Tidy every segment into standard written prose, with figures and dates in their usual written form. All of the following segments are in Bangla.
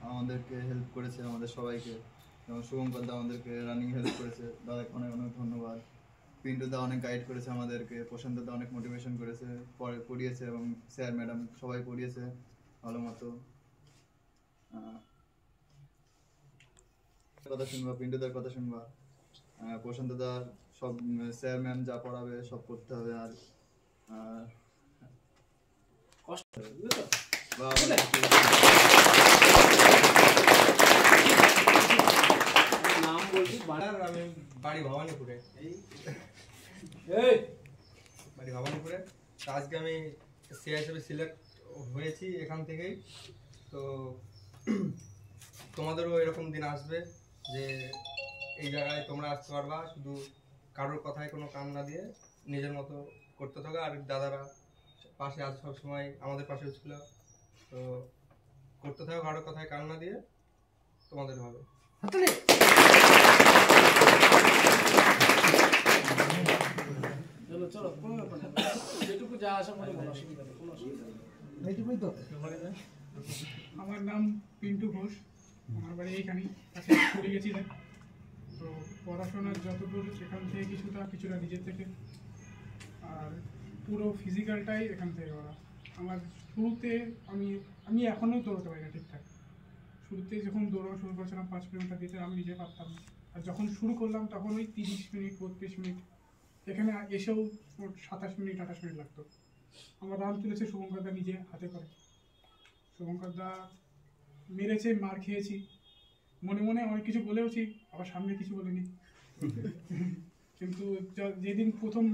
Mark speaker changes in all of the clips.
Speaker 1: আমাদেরকে হেল্প করেছে, আমাদের সবাইকে। যেমন শুভঙ্কর দা আমাদেরকে রানিং হেল্প করেছে, দাদাকে অনেক অনেক ধন্যবাদ। পিন্টু দা অনেক গাইড করেছে আমাদেরকে, প্রশান্ত দা অনেক মোটিভেশন করেছে, পড়িয়েছে, এবং স্যার ম্যাডাম সবাই পড়িয়েছে ভালো মতো। কথা শুনবা, পিন্টু দার কথা শুনবা, প্রশান্ত দা সব স্যার ম্যাম যা পড়াবে সব করতে হবে। আর
Speaker 2: নাম বলছি আমি বাড়ি ভবানীপুরে, বাড়ি ভবানীপুরে। আজকে আমি সিআই হিসেবে সিলেক্ট হয়েছি এখান থেকেই। তো তোমাদেরও এরকম দিন আসবে যে এই জায়গায় তোমরা আসতে পারবা, শুধু কারোর কথায় কোনো কান না দিয়ে নিজের মতো করতে থাকো। আর দাদারা পাশে আছে সবসময়, আমাদের পাশেও ছিল। তো করতে থাকো, কারোর কথায় কান না দিয়ে, তোমাদের হবে।
Speaker 3: চলো চলো, কোনো ব্যাপার না, যেটুকু যা আসা মনে কোনো অসুবিধা নেই, কোনো অসুবিধা নেই। এইটুকুই তো।
Speaker 4: আমার নাম পিন্টু ঘোষ, আমার বাড়ি এইখানেই কাছে চলে গেছিলেন। তো পড়াশোনার যতদূর এখান থেকে কিছুটা নিজের থেকে, আর পুরো ফিজিক্যালটাই এখান থেকে করা। আমার শুরুতে আমি এখনও দৌড়াতে পারি না ঠিকঠাক। শুরুতে যখন দৌড়ানো শুরু করেছিলাম 5 কিলোমিটার দিতে আমি নিজে পারতাম না। আর যখন শুরু করলাম তখন ওই 30 মিনিট 32 মিনিট, এখানে এসেও 27 মিনিট 28 মিনিট লাগতো। আমার রান তুলেছে শুভঙ্কর দা নিজে হাতে করে। শুভঙ্কর দা মেরেছে, মার খেয়েছি, মনে মনে অনেক কিছু বলেওছি, আবার সামনে কিছু বলিনি। কিন্তু যেদিন প্রথম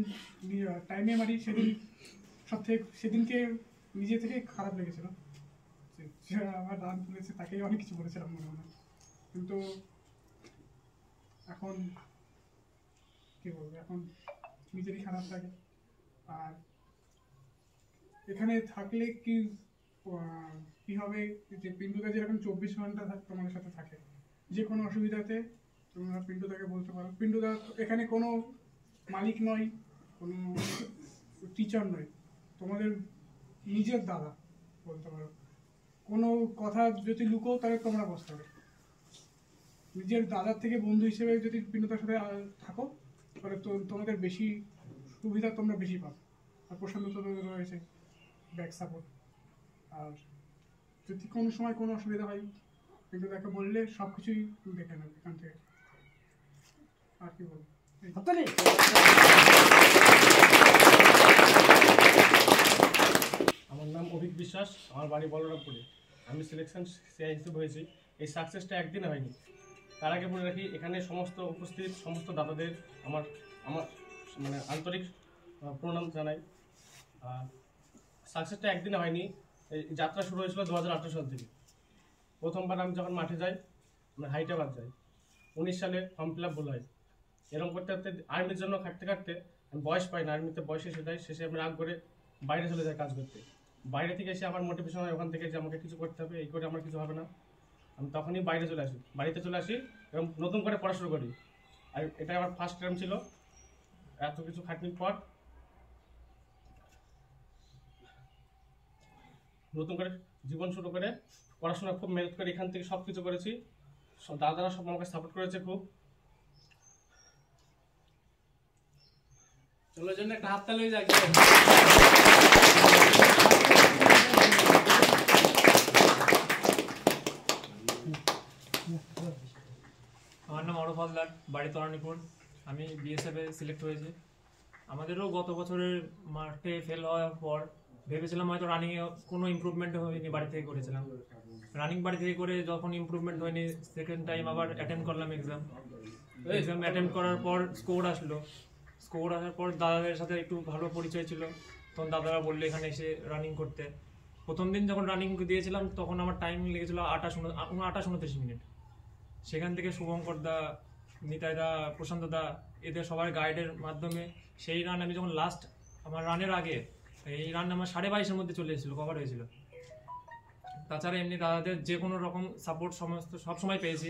Speaker 4: টাইমে মারি সেদিনকে নিজে থেকে খারাপ লেগেছিল। আমার রান তুলেছে তাকেই অনেক কিছু বলেছিলাম মনে মনে, কিন্তু এখন কি বলবো, এখন নিজেরই খারাপ লাগে। আর এখানে থাকলে কি হবে, যে পিন্টুদা যেরকম 24 ঘন্টা তোমাদের সাথে থাকে, যে কোনো অসুবিধাতে তোমরা পিন্টুদাকে বলতে পারো। পিন্টুদা এখানে কোনো মালিক নয়, কোনো টিচার নয়, তোমাদের নিজের দাদা বলতে পারো। কোনো কথা যদি লুকোও তাহলে তোমরা বসতে হবে। নিজের দাদার থেকে বন্ধু হিসেবে যদি পিন্টুদার সাথে থাকো তাহলে তো তোমাদের বেশি সুবিধা তোমরা বেশি পাবে। আর প্রশান্ত রয়েছে ব্যাক সাপোর্ট। আর যদি কোনো সময় কোনো অসুবিধা হয় কিন্তু তাকে বললে সব কিছুই দেখে নেবে এখান থেকে। আর কি বলবো,
Speaker 3: আমার নাম অভিক বিশ্বাস, আমার বাড়ি বলরামপুরে। আমি সিলেকশন সিআই হিসেবে হয়েছি। এই সাকসেসটা একদিনে হয়নি। তার আগে বলে রাখি, এখানে সমস্ত উপস্থিত সমস্ত দাদাদের আমার আমার মানে আন্তরিক প্রণাম জানাই। সাকসেসটা একদিনে হয়নি। এই যাত্রা শুরু হয়েছিল 2018 সাল থেকে। প্রথমবার আমি যখন মাঠে যাই, আমি হাইদ্রাবাদ যাই, 19 সালে ফর্ম ফিল আপ ভুল হয়। এরকম করতে করতে আর্মির জন্য খাটতে খাটতে আমি বয়স পাই না, আর্মিতে বয়স এসে যায়। শেষে আমি রাগ করে বাইরে চলে যাই কাজ করতে। বাইরে থেকে এসে আমার মোটিভেশন হয় ওখান থেকে যে আমাকে কিছু করতে হবে, এই করে আমার কিছু হবে না। আমি তখনই বাইরে চলে আসি, বাড়িতে চলে আসি এবং নতুন করে পড়া শুরু করি। আর এটা আমার ফার্স্ট টাইম ছিল। এত কিছু খাটনির পর নতুন করে জীবন শুরু করে পড়াশোনা খুব মেহনত করে এখান থেকে সব কিছু করেছি। দাদারা সব আমাকে সাপোর্ট করেছে খুব।
Speaker 5: চলো জন্য একটা হাততালি হয়ে যাক।
Speaker 6: আমার নাম অরূপ হালদার, বাড়ি তরানীপুর। আমি বিএসএফে সিলেক্ট হয়েছি। আমাদেরও গত বছরের মাঠে ফেল হওয়ার পর ভেবেছিলাম হয়তো রানিংয়ে কোনো ইমপ্রুভমেন্ট হয়নি, বাড়ি থেকে করেছিলাম। রানিং বাড়ি থেকে করে যখন ইমপ্রুভমেন্ট হয়নি, সেকেন্ড টাইম আবার অ্যাটেম্প করলাম এক্সাম অ্যাটেম্প করার পর স্কোর আসার পর দাদাদের সাথে একটু ভালো পরিচয় ছিল। তখন দাদারা বললো এখানে এসে রানিং করতে। প্রথম দিন যখন রানিং দিয়েছিলাম তখন আমার টাইম লেগেছিলো 28-29 মিনিট। সেখান থেকে শুভঙ্কর দা, নিতাই দা, প্রশান্ত দা, এদের সবার গাইডের মাধ্যমে সেই রান আমি যখন লাস্ট আমার রানের আগে এই রান আমার 22.5-এর মধ্যে চলে এসেছিলো, কভার হয়েছিল। তাছাড়া এমনি দাদাদের যে কোনো রকম সাপোর্ট সবসময় পেয়েছি।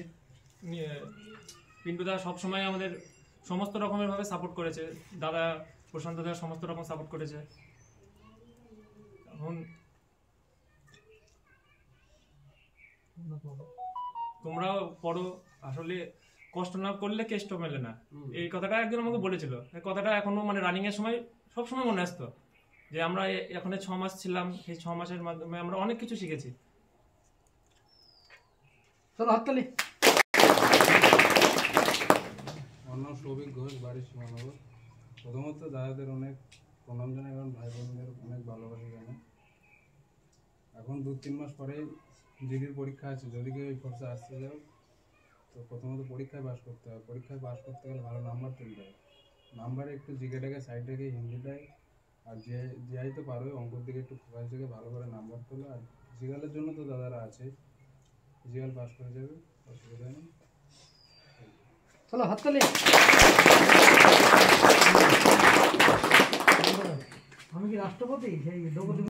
Speaker 6: পিন্টু দা সবসময় আমাদের সমস্ত রকমের ভাবে সাপোর্ট করেছে, দাদা প্রশান্ত দা সমস্ত রকম সাপোর্ট করেছে। এখন তোমরাও পড়ো, আসলে কষ্ট না করলে কেষ্ট মেলে না, এই কথাটা একজন আমাকে বলেছিল। এই কথাটা এখনো মানে রানিং এর সময় সবসময় মনে আসতো, যে আমরা এখানে 6 মাস ছিলাম, সেই 6 মাসের মাধ্যমে আমরা অনেক কিছু শিখেছি।
Speaker 5: চলো হাততালি।
Speaker 7: আমার নাম সৌভিক ঘোষ, বাড়ি সীমানগর। প্রথমত দাদাদের অনেক প্রণাম জানাই, কারণ ভাই বোনদের অনেক ভালোবাসি জানাই। এখন 2-3 মাস পরেই ডিগ্রির পরীক্ষা আছে, যদি কেউ এই কোর্সে আসতে যাও তো প্রথমত পরীক্ষায় পাস করতে হবে। পরীক্ষায় পাস করতে গেলে ভালো নাম্বার তুলতে হবে। নাম্বারে একটু জিকেটাকে সাইড রেখে হিন্দিটাই আর জিআই তো পারোই, অঙ্কর দিকে একটু ফোকাস রেখে ভালো করে নাম্বার তোলো। আর ফিজিক্যালের জন্য তো দাদারা আছে, ফিজিক্যাল পাস করে যাবে, অসুবিধা নেই।
Speaker 5: চলো হাততালি। আমি কি রাষ্ট্রপতি সেই দ্রৌপদী